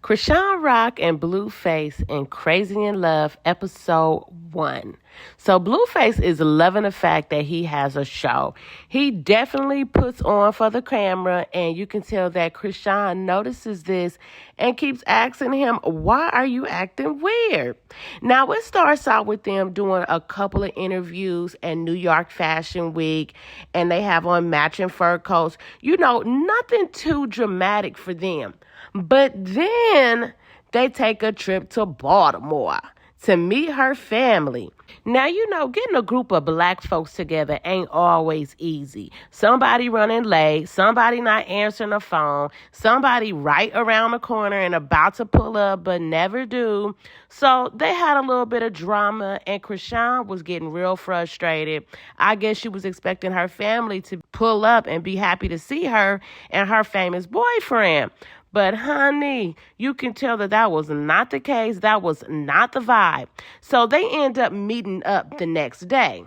Chrisean Rock and Blueface in Crazy in Love, episode 1. So Blueface is loving the fact that he has a show. He definitely puts on for the camera, and you can tell that Chrisean notices this and keeps asking him, why are you acting weird? Now, it starts out with them doing a couple of interviews at New York Fashion Week, and they have on matching fur coats. You know, nothing too dramatic for them. But then they take a trip to Baltimore to meet her family. Now, you know, getting a group of black folks together ain't always easy. Somebody running late, somebody not answering the phone, somebody right around the corner and about to pull up but never do. So they had a little bit of drama, and Chrisean was getting real frustrated. I guess she was expecting her family to pull up and be happy to see her and her famous boyfriend. But honey, you can tell that was not the case. That was not the vibe. So they end up meeting up the next day.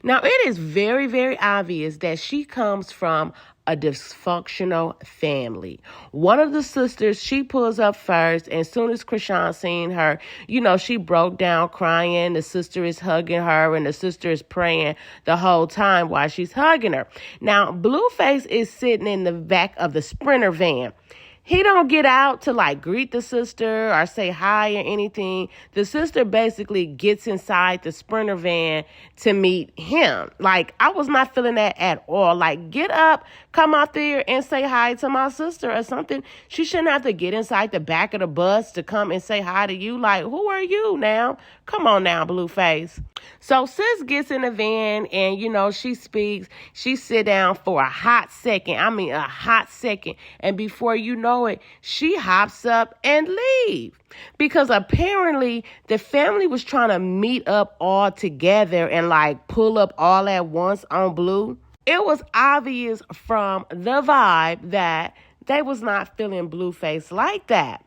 Now, it is very, very obvious that she comes from a dysfunctional family. One of the sisters, she pulls up first, and as soon as Chrisean seen her, you know, she broke down crying. The sister is hugging her, and the sister is praying the whole time while she's hugging her. Now, Blueface is sitting in the back of the Sprinter van. He don't get out to greet the sister or say hi or anything. The sister basically gets inside the Sprinter van to meet him. I was not feeling that at all. Get up, come out there and say hi to my sister or something. She shouldn't have to get inside the back of the bus to come and say hi to you. Who are you now? Come on now, Blueface. So sis gets in the van and, you know, she speaks. She sit down for a hot second. I mean, a hot second. And before you know it, she hops up and leave. Because apparently the family was trying to meet up all together and pull up all at once on Blue. It was obvious from the vibe that they was not feeling Blueface like that.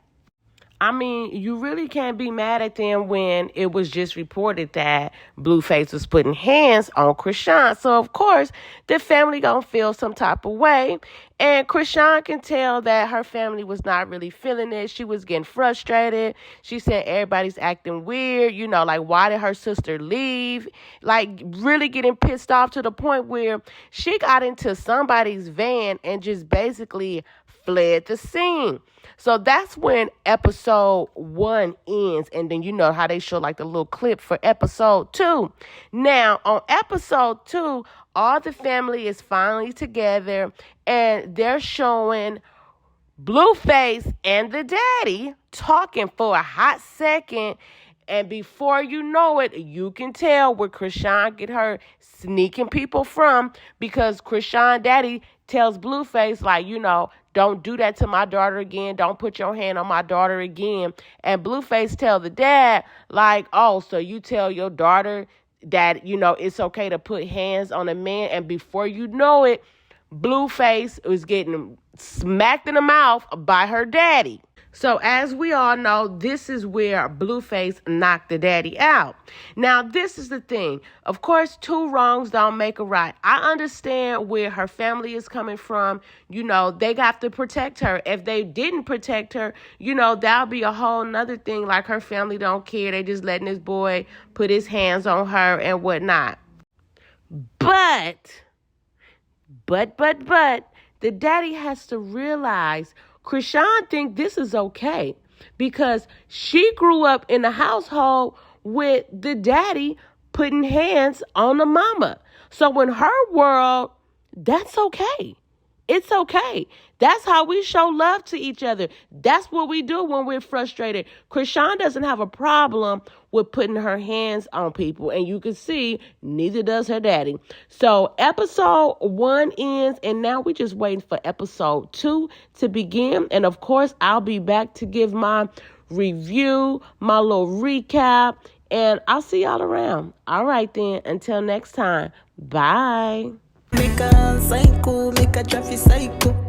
I mean, you really can't be mad at them when it was just reported that Blueface was putting hands on Chrisean. So, of course, the family gonna feel some type of way. And Chrisean can tell that her family was not really feeling it. She was getting frustrated. She said everybody's acting weird. You know, why did her sister leave? Really getting pissed off to the point where she got into somebody's van and just basically fled the scene. So that's when episode 1 ends. And then you know how they show the little clip for episode 2. Now, on episode 2, all the family is finally together and they're showing Blueface and the daddy talking for a hot second. And before you know it, you can tell where Chrisean get her sneaking people from, because Chrisean daddy tells Blueface, don't do that to my daughter again. Don't put your hand on my daughter again. And Blueface tell the dad, oh, so you tell your daughter that, it's okay to put hands on a man. And before you know it, Blueface was getting smacked in the mouth by her daddy. So as we all know, this is where Blueface knocked the daddy out. Now, this is the thing. Of course, 2 wrongs don't make a right. I understand where her family is coming from. You know, they got to protect her. If they didn't protect her, that'll be a whole nother thing. Her family don't care. They just letting this boy put his hands on her and whatnot. But, the daddy has to realize Chrisean think this is okay because she grew up in a household with the daddy putting hands on the mama. So in her world, that's okay. It's okay. That's how we show love to each other. That's what we do when we're frustrated. Chrisean doesn't have a problem with putting her hands on people. And you can see neither does her daddy. So episode 1 ends, and now we're just waiting for episode 2 to begin. And of course, I'll be back to give my review, my little recap, and I'll see y'all around. All right then, until next time. Bye. Make a psycho, make a traffic psycho.